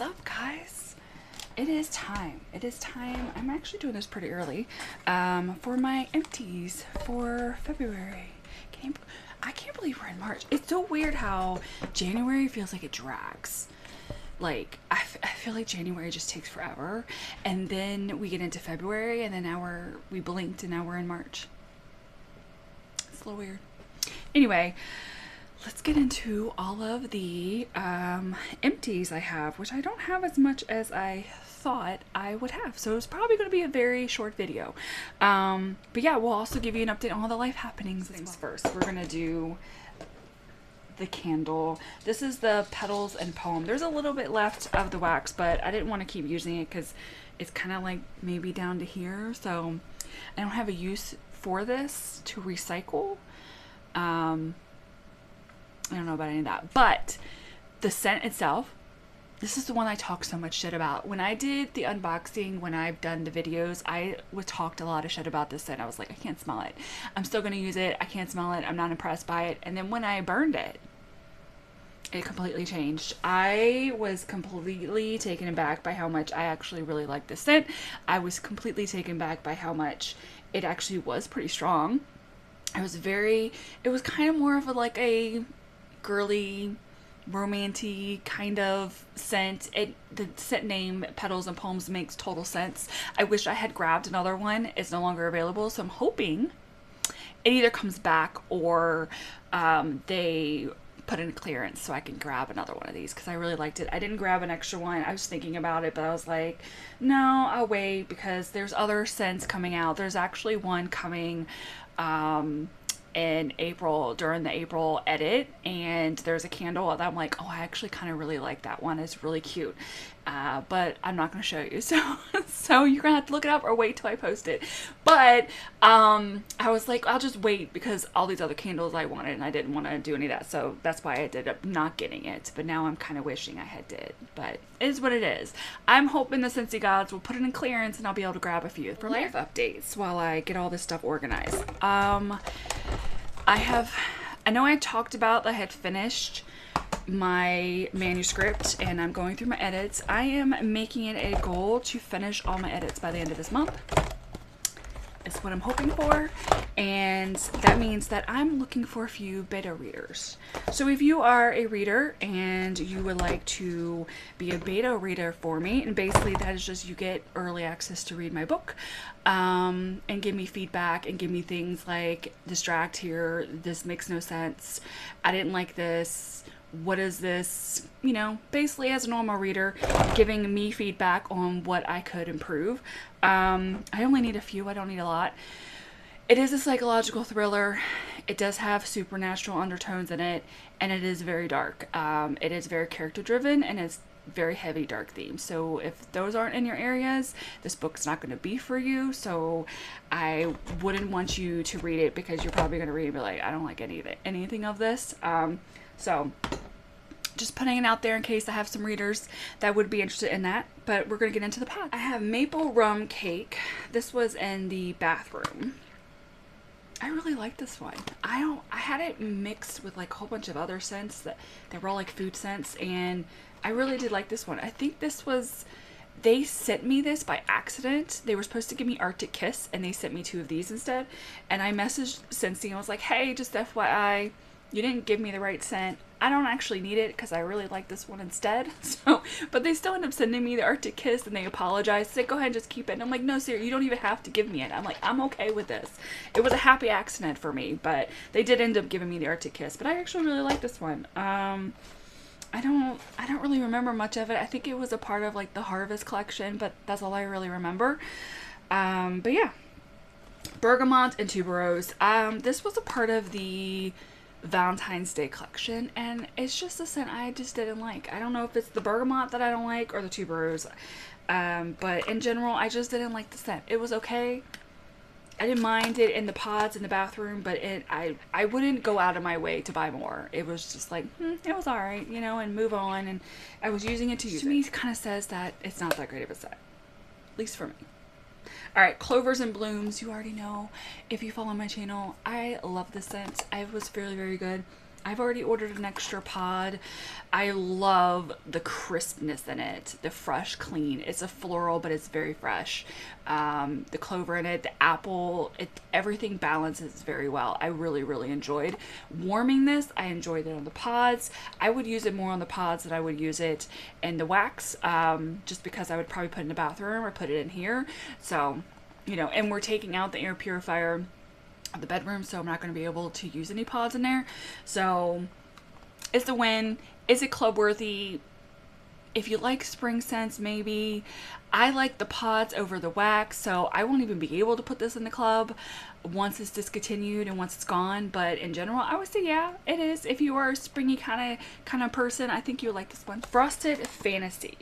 up, guys? It is time. It is time. I'm actually doing this pretty early for my empties for February. I can't believe we're in March. It's so weird how January feels like it drags. Like, I feel like January just takes forever. And then we get into February, and then now we blinked, and now we're in March. It's a little weird. Anyway, let's get into all of the empties I have, which I don't have as much as I thought I would have. So it's probably going to be a very short video. But yeah, we'll also give you an update on all the life happenings. Things first, we're going to do the candle. This is the Petals and Poem. There's a little bit left of the wax, but I didn't want to keep using it because it's kind of like maybe down to here. So I don't have a use for this to recycle. I don't know about any of that, but the scent itself, this is the one I talk so much shit about. When I did the unboxing, when I've done the videos, I talked a lot of shit about this scent. I was like, I can't smell it. I'm still going to use it. I can't smell it. I'm not impressed by it. And then when I burned it, it completely changed. I was completely taken aback by how much I actually really like this scent. I was completely taken back by how much it actually was pretty strong. It was kind of more of like a girly, romantic kind of scent. The scent name Petals and Poems makes total sense. I wish I had grabbed another one. It's no longer available, so I'm hoping it either comes back or they put in clearance so I can grab another one of these because I really liked it. I didn't grab an extra one. I was thinking about it, but I was like, no, I'll wait because there's other scents coming out. There's actually one coming in April during the April edit, and there's a candle that I'm like, oh, I actually kind of really like that one. It's really cute, but I'm not going to show you, so you're gonna have to look it up or wait till I post it. But I was like, I'll just wait because all these other candles I wanted and I didn't want to do any of that, so that's why I ended up not getting it. But now I'm kind of wishing I had did, but it is what it is. I'm hoping the Scentsy gods will put it in clearance and I'll be able to grab a few for life updates while I get all this stuff organized. I know I talked about that I had finished my manuscript and I'm going through my edits. I am making it a goal to finish all my edits by the end of this month. Is what I'm hoping for, and that means that I'm looking for a few beta readers. So if you are a reader and you would like to be a beta reader for me, and basically that is just you get early access to read my book, and give me feedback and give me things like distract here, this makes no sense, I didn't like this, what is this, you know, basically as a normal reader, giving me feedback on what I could improve. I only need a few, I don't need a lot. It is a psychological thriller. It does have supernatural undertones in it, and it is very dark. It is very character driven, and it's very heavy dark themes. So if those aren't in your areas, this book's not going to be for you. So I wouldn't want you to read it because you're probably going to read it and be like, I don't like anything of this. So just putting it out there in case I have some readers that would be interested in that. But we're going to get into the pod. I have maple rum cake. This was in the bathroom. I really like this one. I had it mixed with like a whole bunch of other scents that were all like food scents, and I really did like this one. I think this was, they sent me this by accident. They were supposed to give me Arctic Kiss and they sent me 2 of these instead. And I messaged Scentsy and was like, hey, just FYI, you didn't give me the right scent. I don't actually need it because I really like this one instead. So, but they still end up sending me the Arctic Kiss and they apologized. They said, go ahead and just keep it. And I'm like, no, sir, you don't even have to give me it. I'm like, I'm okay with this. It was a happy accident for me, but they did end up giving me the Arctic Kiss. But I actually really like this one. I don't really remember much of it. I think it was a part of like the Harvest collection, but that's all I really remember. But yeah, bergamot and tuberose. This was a part of the Valentine's Day collection, and it's just a scent I just didn't like. I don't know if it's the bergamot that I don't like or the tuberose, but in general I just didn't like the scent. It was okay. I didn't mind it in the pods in the bathroom, but I wouldn't go out of my way to buy more. It was just like, it was alright, you know, and move on, and I was using it to use it. To me, it kind of says that it's not that great of a scent, at least for me. Alright, Clovers and Blooms. You already know if you follow my channel, I love this scent. It was very, very good. I've already ordered an extra pod. I love the crispness in it, the fresh, clean. It's a floral, but it's very fresh. The clover in it, the apple, everything balances very well. I really, really enjoyed warming this. I enjoyed it on the pods. I would use it more on the pods than I would use it in the wax, just because I would probably put it in the bathroom or put it in here. So, you know, and we're taking out the air purifier of the bedroom, so I'm not going to be able to use any pods in there. So it's a win. Is it club worthy? If you like spring scents, maybe. I like the pods over the wax, so I won't even be able to put this in the club once it's discontinued and once it's gone. But in general, I would say yeah, it is. If you are a springy kind of person, I think you'll like this one. Frosted Fantasy.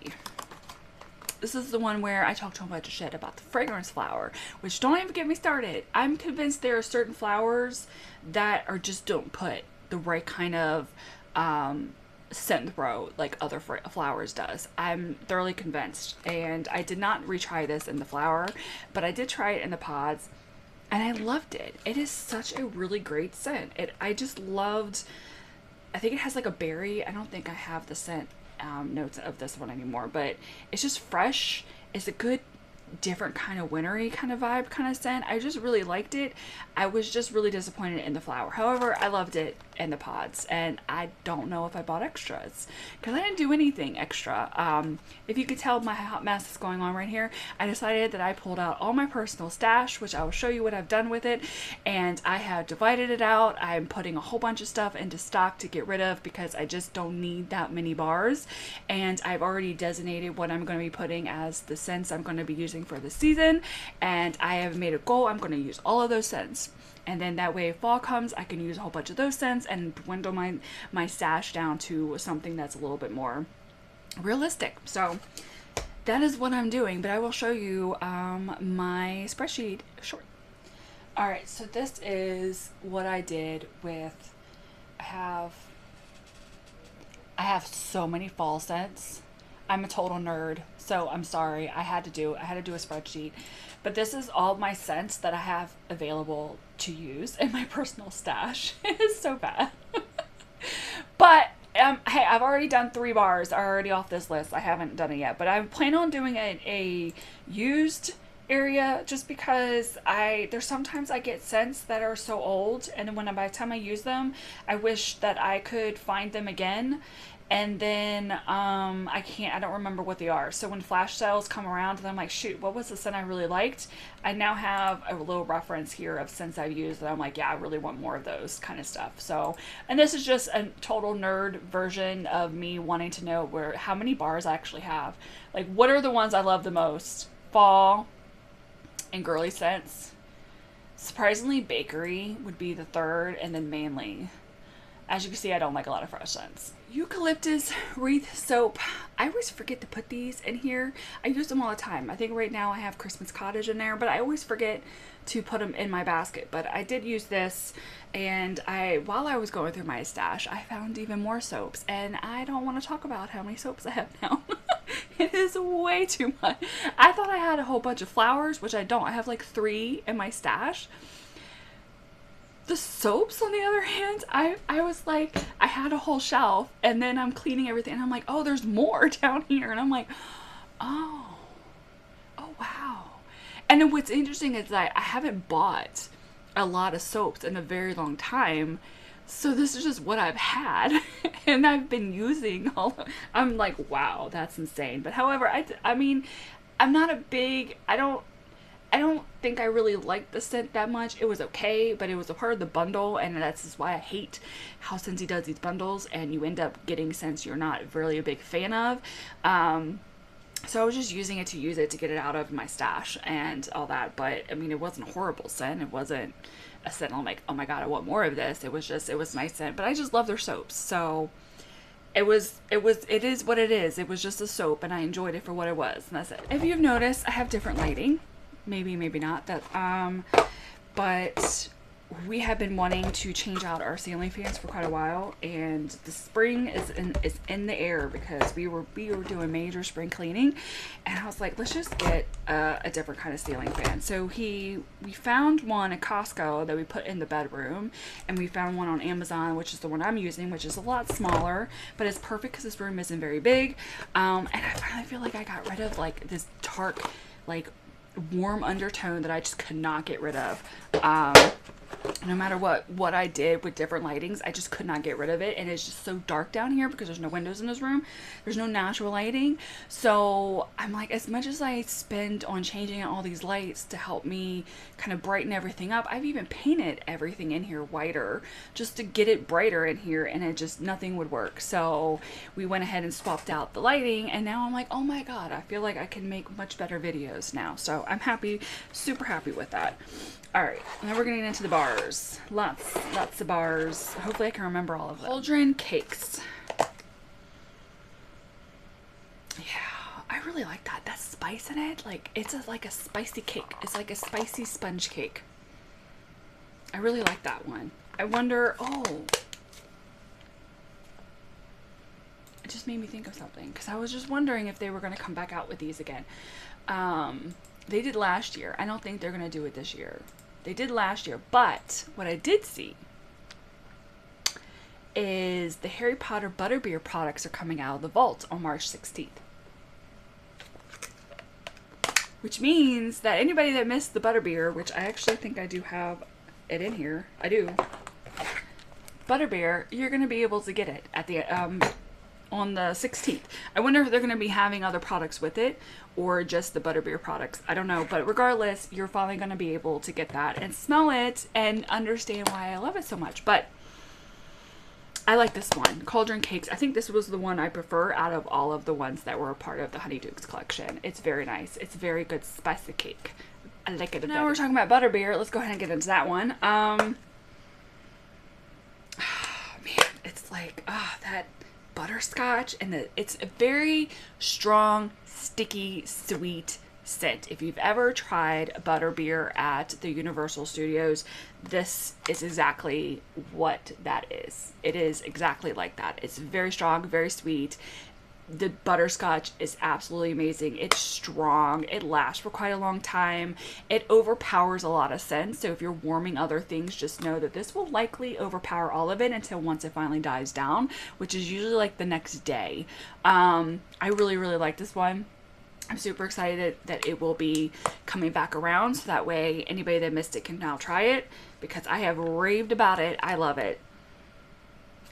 This is the one where I talked a bunch of shit about the fragrance flower, which don't even get me started. I'm convinced there are certain flowers that are just don't put the right kind of scent in the throat like other flowers does. I'm thoroughly convinced, and I did not retry this in the flower, but I did try it in the pods, and I loved it. It is such a really great scent. I just loved, I think it has like a berry. I don't think I have the scent notes of this one anymore, but it's just fresh. It's a good different kind of wintry kind of vibe kind of scent. I just really liked it. I was just really disappointed in the flower. However, I loved it in the pods, and I don't know if I bought extras because I didn't do anything extra. If you could tell, my hot mess is going on right here. I decided that I pulled out all my personal stash, which I will show you what I've done with it, and I have divided it out. I'm putting a whole bunch of stuff into stock to get rid of because I just don't need that many bars, and I've already designated what I'm going to be putting as the scents I'm going to be using for the season, and I have made a goal. I'm going to use all of those scents, and then that way if fall comes, I can use a whole bunch of those scents and dwindle my stash down to something that's a little bit more realistic. So that is what I'm doing, but I will show you my spreadsheet short. All right, so this is what I did with, I have so many fall scents. I'm a total nerd, so I'm sorry. I had to do a spreadsheet, but this is all my scents that I have available to use in my personal stash. It is so bad. But hey, I've already done 3 bars already off this list. I haven't done it yet, but I plan on doing a used area just because there's sometimes I get scents that are so old, and by the time I use them, I wish that I could find them again. And then I don't remember what they are. So when flash sales come around, and I'm like, shoot, what was the scent I really liked? I now have a little reference here of scents I've used, and I'm like, yeah, I really want more of those kind of stuff. So, and this is just a total nerd version of me wanting to know how many bars I actually have. Like, what are the ones I love the most? Fall and girly scents. Surprisingly, bakery would be the third, and then manly. As you can see, I don't like a lot of fresh scents. Eucalyptus wreath soap. I always forget to put these in here. I use them all the time. I think right now I have Christmas Cottage in there, but I always forget to put them in my basket. But I did use this, and while I was going through my stash, I found even more soaps, and I don't want to talk about how many soaps I have now. It is way too much. I thought I had a whole bunch of flowers, which I don't. I have like 3 in my stash. The soaps, on the other hand, I was like, I had a whole shelf, and then I'm cleaning everything, and I'm like, oh, there's more down here, and I'm like, oh wow. And then what's interesting is that I haven't bought a lot of soaps in a very long time, so this is just what I've had, and I've been using all of, I'm like, wow, that's insane. But however, I mean, I'm not a big, I don't think I really liked the scent that much. It was okay, but it was a part of the bundle, and that's just why I hate how Scentsy does these bundles, and you end up getting scents you're not really a big fan of. So I was just using it to get it out of my stash and all that. But I mean, it wasn't a horrible scent. It wasn't a scent I'm like, oh my god, I want more of this. It was nice scent. But I just love their soaps. So it is what it is. It was just a soap, and I enjoyed it for what it was, and that's it. If you've noticed, I have different lighting. Maybe not that, but we have been wanting to change out our ceiling fans for quite a while, and the spring is in the air because we were doing major spring cleaning, and I was like, let's just get a different kind of ceiling fan. So we found one at Costco that we put in the bedroom, and we found one on Amazon, which is the one I'm using, which is a lot smaller, but it's perfect because this room isn't very big. And I finally feel like I got rid of like this dark, like warm undertone that I just could not get rid of. No matter what I did with different lightings, I just could not get rid of it. And it's just so dark down here because there's no windows in this room. There's no natural lighting. So I'm like, as much as I spend on changing out all these lights to help me kind of brighten everything up, I've even painted everything in here whiter just to get it brighter in here, and it just, nothing would work. So we went ahead and swapped out the lighting, and now I'm like, oh my God, I feel like I can make much better videos now. So I'm happy, super happy with that. All right, now we're getting into the bars. Lots of bars. Hopefully I can remember all of them. Cauldron Cakes. Yeah, I really like that. That spice in it, like it's like a spicy cake. It's like a spicy sponge cake. I really like that one. I wonder, oh, it just made me think of something, because I was just wondering if they were going to come back out with these again. They did last year. I don't think they're going to do it this year. They did last year, but what I did see is the Harry Potter Butterbeer products are coming out of the vault on March 16th. Which means that anybody that missed the Butterbeer, which I actually think I do have it in here. I do. Butterbeer, you're going to be able to get it at the on the 16th. I wonder if they're going to be having other products with it or just the Butterbeer products. I don't know, but regardless, you're finally going to be able to get that and smell it and understand why I love it so much. But I like this one, Cauldron Cakes. I think this was the one I prefer out of all of the ones that were a part of the Honeydukes collection. It's very nice. It's very good spicy cake. I like it. Now we're talking about Butterbeer. Let's go ahead and get into that one. Man, it's like, that butterscotch, and it's a very strong, sticky, sweet scent. If you've ever tried Butterbeer at the Universal Studios, this is exactly what that is. It is exactly like that. It's very strong, very sweet. The butterscotch is absolutely amazing. It's strong. It lasts for quite a long time. It overpowers a lot of scents. So if you're warming other things, just know that this will likely overpower all of it until once it finally dies down, which is usually like the next day. I really, really like this one. I'm super excited that it will be coming back around, so that way anybody that missed it can now try it, because I have raved about it. I love it.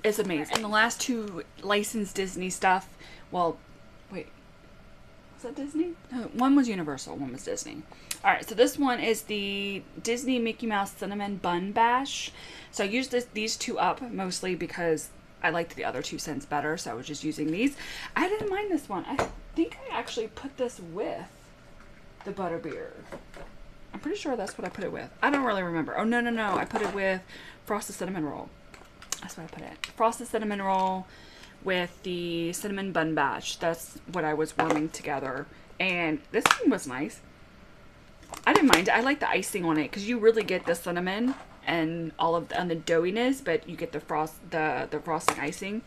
It's amazing. And the last two licensed Disney stuff, well, wait, was that Disney? No, one was Universal, one was Disney. All right, so this one is the Disney Mickey Mouse Cinnamon Bun Bash. So I used these two up mostly because I liked the other two scents better, so I was just using these. I didn't mind this one. I think I actually put this with the Butterbeer. I'm pretty sure that's what I put it with. I don't really remember. Oh, no. I put it with Frosted Cinnamon Roll. That's what I put it. Frosted Cinnamon Roll with the Cinnamon Bun Bash. That's what I was warming together. And this one was nice. I didn't mind it. I like the icing on it because you really get the cinnamon and all of the doughiness, but you get the frosting icing.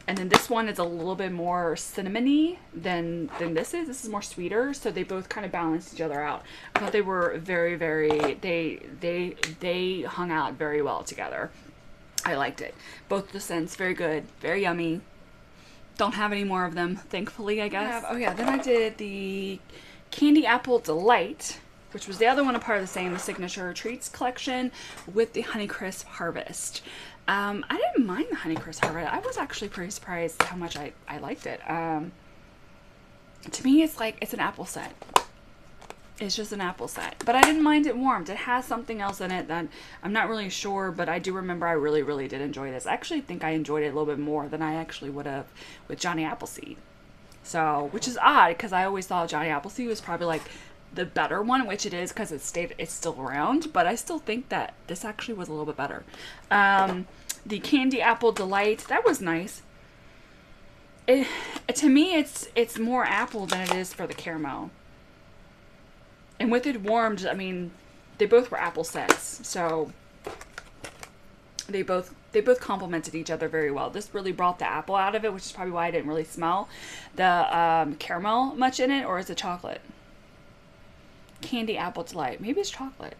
And then this one is a little bit more cinnamony than this is. This is more sweeter, so they both kind of balance each other out. I thought they were very, very, they hung out very well together. I liked it. Both the scents, very good, very yummy. Don't have any more of them, thankfully, I guess. Oh yeah, then I did the Candy Apple Delight, which was the other one, a part of the Signature Treats collection, with the Honeycrisp Harvest. I didn't mind the Honeycrisp Harvest. I was actually pretty surprised how much I liked it. To me, it's like, it's an apple set. It's just an apple set. But I didn't mind it warmed. It has something else in it that I'm not really sure, but I do remember I really, really did enjoy this. I actually think I enjoyed it a little bit more than I actually would have with Johnny Appleseed. So, which is odd, because I always thought Johnny Appleseed was probably like the better one, which it is because it's still around, but I still think that this actually was a little bit better. The Candy Apple Delight, that was nice. To me, it's more apple than it is for the caramel. And with it warmed, I mean, they both were apple scents, so they both complemented each other very well. This really brought the apple out of it, which is probably why I didn't really smell the caramel much in it. Or is it chocolate? Candy apple delight. Maybe it's chocolate.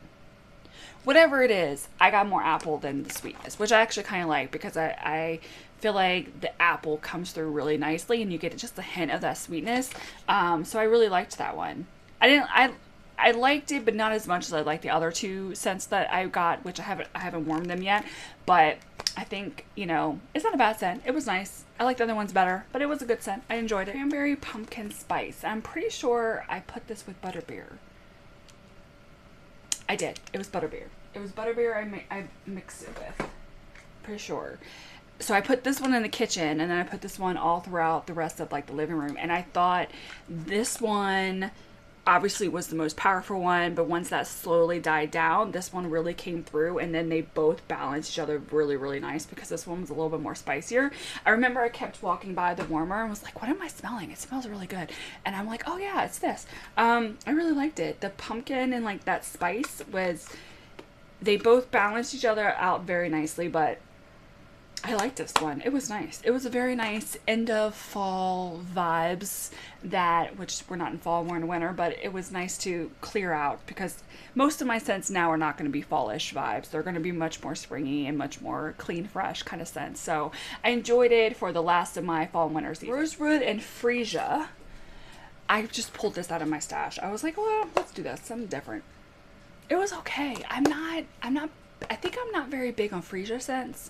Whatever it is, I got more apple than the sweetness, which I actually kind of like, because I feel like the apple comes through really nicely and you get just a hint of that sweetness. So I really liked that one. I liked it, but not as much as I liked the other two scents that I got, which I haven't warmed them yet. But I think, you know, it's not a bad scent. It was nice. I like the other ones better, but it was a good scent. I enjoyed it. Cranberry pumpkin spice. I'm pretty sure I put this with Butterbeer. I did. It was Butterbeer. It was Butterbeer I mixed it with. Pretty sure. So I put this one in the kitchen, and then I put this one all throughout the rest of like the living room. And I thought this one obviously was the most powerful one, but once that slowly died down, this one really came through, and then they both balanced each other really, really nice, because this one was a little bit more spicier. I remember I kept walking by the warmer and was like, what am I smelling? It smells really good. And I'm like, oh yeah, it's this. I really liked it. The pumpkin and like that spice they both balanced each other out very nicely, but I liked this one. It was nice. It was a very nice end of fall vibes, which we're not in fall, we're in winter, but it was nice to clear out, because most of my scents now are not going to be fallish vibes. They're going to be much more springy and much more clean, fresh kind of scents. So I enjoyed it for the last of my fall and winter season. Rosewood and Freesia. I just pulled this out of my stash. I was like, well, let's do this. Something different. It was okay. I think I'm not very big on Freesia scents.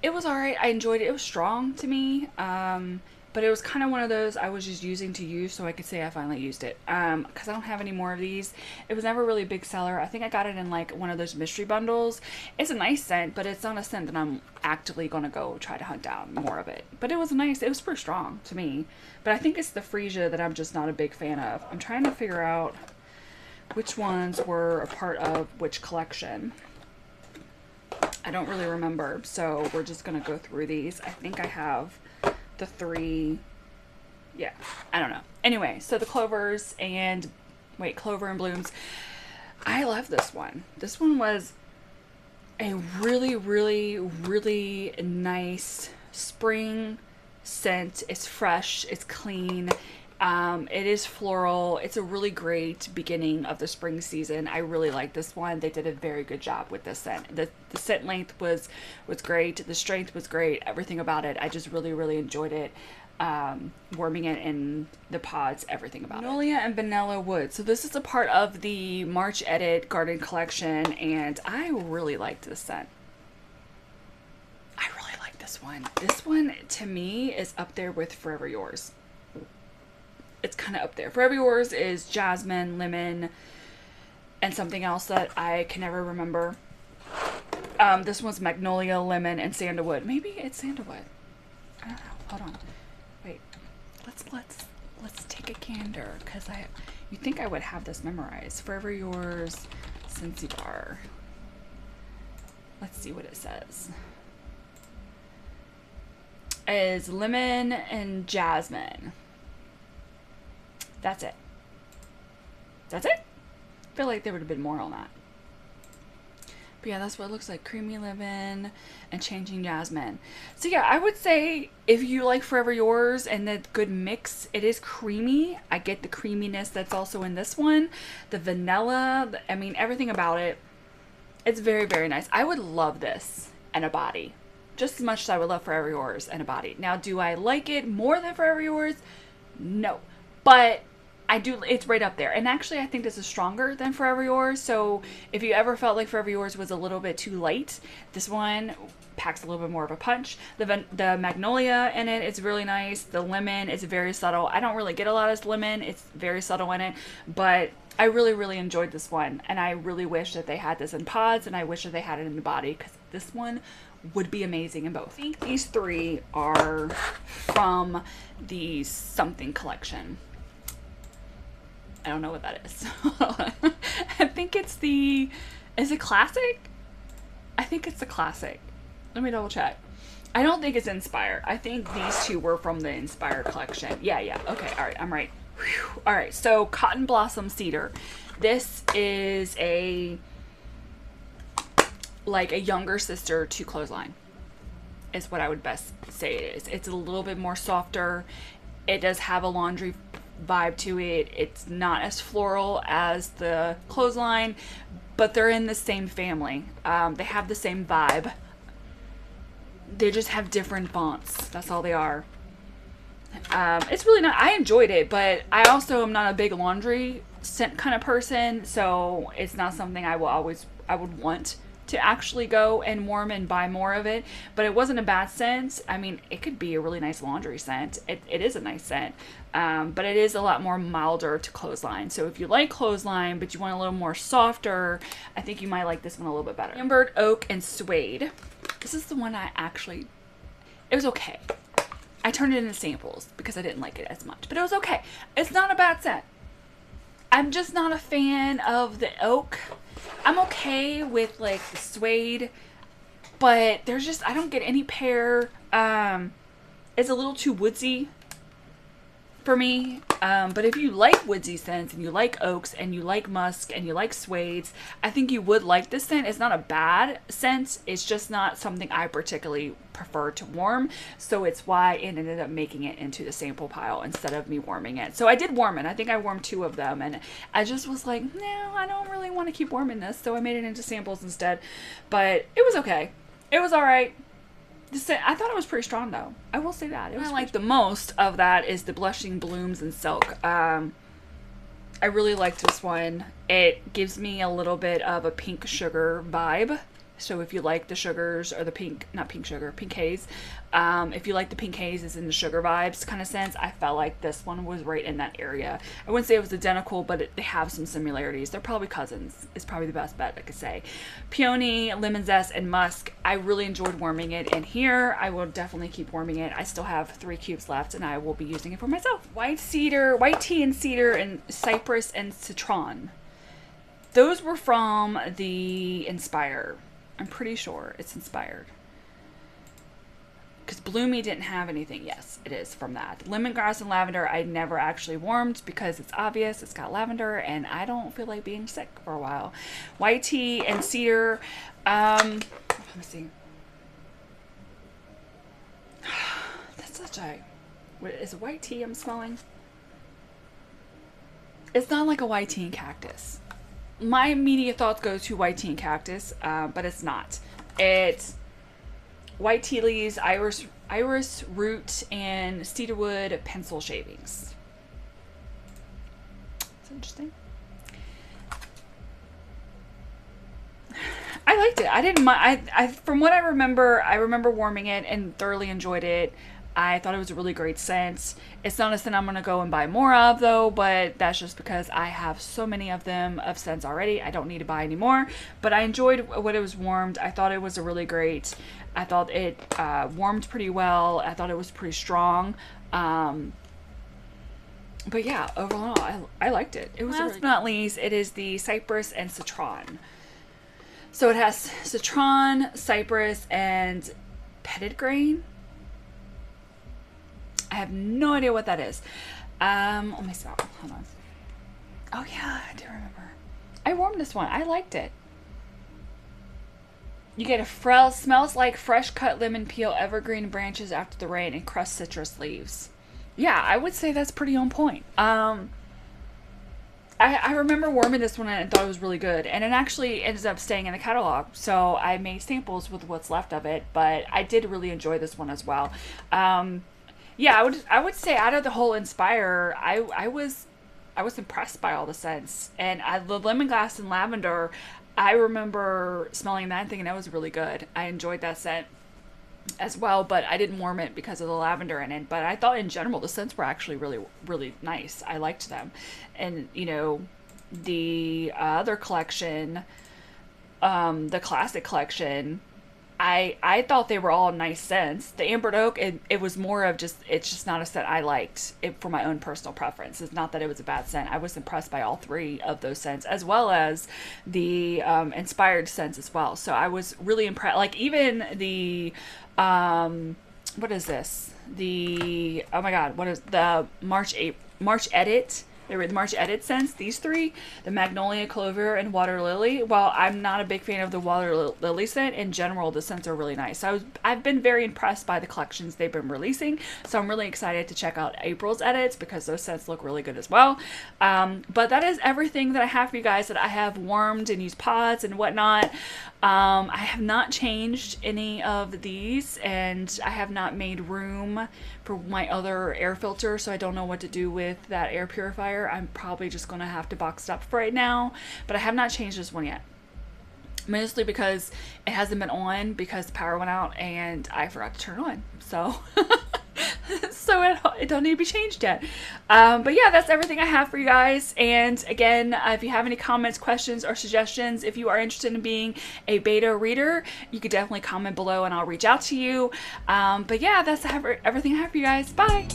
It was alright. I enjoyed it. It was strong to me. But it was kind of one of those I was just using to use so I could say I finally used it. Because I don't have any more of these. It was never really a big seller. I think I got it in like one of those mystery bundles. It's a nice scent, but it's not a scent that I'm actively going to go try to hunt down more of it. But it was nice. It was pretty strong to me. But I think it's the Freesia that I'm just not a big fan of. I'm trying to figure out which ones were a part of which collection. I don't really remember, so we're just gonna go through these. I think I have the 3. Yeah, I don't know. Anyway, so the Clover and Blooms. I love this one. This one was a really, really, really nice spring scent. It's fresh, it's clean. It is floral. It's a really great beginning of the spring season. I really like this one. They did a very good job with this scent. The scent length was great. The strength was great. Everything about it. I just really, really enjoyed it. Warming it in the pods, everything about it. Magnolia and Vanilla Woods. So this is a part of the March Edit Garden Collection, and I really liked this scent. I really like this one. This one, to me, is up there with Forever Yours. It's kind of up there. Forever Yours is jasmine, lemon, and something else that I can never remember. This one's magnolia, lemon, and sandalwood. Maybe it's sandalwood. I don't know. Hold on. Wait. Let's take a gander, because you think I would have this memorized. Forever Yours, Scentsy bar. Let's see what it says. Is lemon and jasmine. That's it. That's it? I feel like there would have been more on that. But yeah, that's what it looks like. Creamy lemon and changing jasmine. So yeah, I would say if you like Forever Yours and the good mix, it is creamy. I get the creaminess that's also in this one. The vanilla, I mean, everything about it. It's very, very nice. I would love this and a body. Just as much as I would love Forever Yours and a body. Now, do I like it more than Forever Yours? No. But I do, it's right up there. And actually, I think this is stronger than Forever Yours. So if you ever felt like Forever Yours was a little bit too light, this one packs a little bit more of a punch. The magnolia in it is really nice. The lemon is very subtle. I don't really get a lot of lemon. It's very subtle in it. But I really, really enjoyed this one. And I really wish that they had this in pods. And I wish that they had it in the body, because this one would be amazing in both. I think these 3 are from the something collection. I don't know what that is. I think it's is it classic? I think it's the classic. Let me double check. I don't think it's Inspire. I think these 2 were from the Inspire collection. Yeah. Okay, all right, I'm right. Whew. All right, so Cotton Blossom Cedar. This is a like a younger sister to Clothesline, is what I would best say it is. It's a little bit more softer. It does have a laundry vibe to it. It's not as floral as the Clothesline, but they're in the same family. They have the same vibe. They just have different fonts. That's all they are. It's really not, I enjoyed it, but I also am not a big laundry scent kind of person, so it's not something I would want to actually go and warm and buy more of it. But it wasn't a bad scent. I mean, it could be a really nice laundry scent. It is a nice scent, but it is a lot more milder to Clothesline. So if you like Clothesline but you want a little more softer, I think you might like this one a little bit better. Ambered Oak and Suede. This is the one it was okay. I turned it into samples because I didn't like it as much, but it was okay. It's not a bad scent. I'm just not a fan of the oak. I'm okay with like the suede, but there's just, I don't get any pear. It's a little too woodsy for me. But if you like woodsy scents and you like oaks and you like musk and you like suedes, I think you would like this scent. It's not a bad scent. It's just not something I particularly prefer to warm. So it's why it ended up making it into the sample pile instead of me warming it. So I did warm it. I think I warmed 2 of them, and I just was like, no, I don't really want to keep warming this. So I made it into samples instead, but it was okay. It was all right. I thought it was pretty strong though. I will say that. What I like the most of that is the Blushing Blooms and Silk. I really like this one. It gives me a little bit of a pink sugar vibe. So if you like the sugars or the pink, not pink sugar, pink haze. If you like the pink haze is in the sugar vibes kind of sense, I felt like this one was right in that area. I wouldn't say it was identical, but they have some similarities. They're probably cousins. Is probably the best bet I could say. Peony, Lemon Zest, and Musk. I really enjoyed warming it in here. I will definitely keep warming it. I still have 3 cubes left, and I will be using it for myself. White tea and cedar, and cypress and citron. Those were from the Inspire. I'm pretty sure it's Inspired. Because Bloomy didn't have anything. Yes, it is from that. Lemongrass and lavender I never actually warmed because it's obvious. It's got lavender and I don't feel like being sick for a while. White tea and cedar. Let me see. That's such a... What, is it white tea I'm smelling? It's not like a white tea and cactus. My immediate thoughts go to white tea and cactus, but it's not. It's white tea leaves, iris root, and cedarwood pencil shavings. It's interesting. I liked it. I didn't mind. I from what I remember warming it and thoroughly enjoyed it. I thought it was a really great scent. It's not a scent I'm going to go and buy more of though, but that's just because I have so many of them of scents already. I don't need to buy any more, but I enjoyed what it was warmed. I thought it was a really great, I thought it warmed pretty well. I thought it was pretty strong. But yeah, overall, I liked it. It was last but not least, it is the cypress and citron. So it has citron, cypress, and petted grain. I have no idea what that is. Let me stop. Hold on. Oh yeah, I do remember. I warmed this one. I liked it. You get a smells like fresh cut lemon peel, evergreen branches after the rain, and crushed citrus leaves. Yeah, I would say that's pretty on point. I remember warming this one and I thought it was really good, and it actually ended up staying in the catalog. So I made samples with what's left of it, but I did really enjoy this one as well. Yeah, I would say out of the whole Inspire, I was impressed by all the scents, and the lemongrass and lavender, I remember smelling that and thinking that was really good. I enjoyed that scent as well, but I didn't warm it because of the lavender in it. But I thought in general the scents were actually really, really nice. I liked them, and you know, the other collection, the classic collection. I thought they were all nice scents. The Ambered Oak, it was more of just, it's just not a scent I liked it for my own personal preference. It's not that it was a bad scent. I was impressed by all 3 of those scents, as well as the Inspired scents as well. So I was really impressed. Like even the, what is this? The, oh my God, what is the March Edit They were the March Edit scents, these three, the Magnolia, Clover, and Water Lily. While I'm not a big fan of the Water Lily scent, in general, the scents are really nice. So I've been very impressed by the collections they've been releasing. So I'm really excited to check out April's edits because those scents look really good as well. But that is everything that I have for you guys that I have warmed and used pods and whatnot. I have not changed any of these, and I have not made room for my other air filter, so I don't know what to do with that air purifier. I'm probably just going to have to box it up for right now, but I have not changed this one yet. Mostly because it hasn't been on because the power went out and I forgot to turn it on. So so it don't need to be changed yet. But yeah, that's everything I have for you guys. And again, if you have any comments, questions, or suggestions, if you are interested in being a beta reader, you could definitely comment below and I'll reach out to you. But yeah, that's everything I have for you guys. Bye!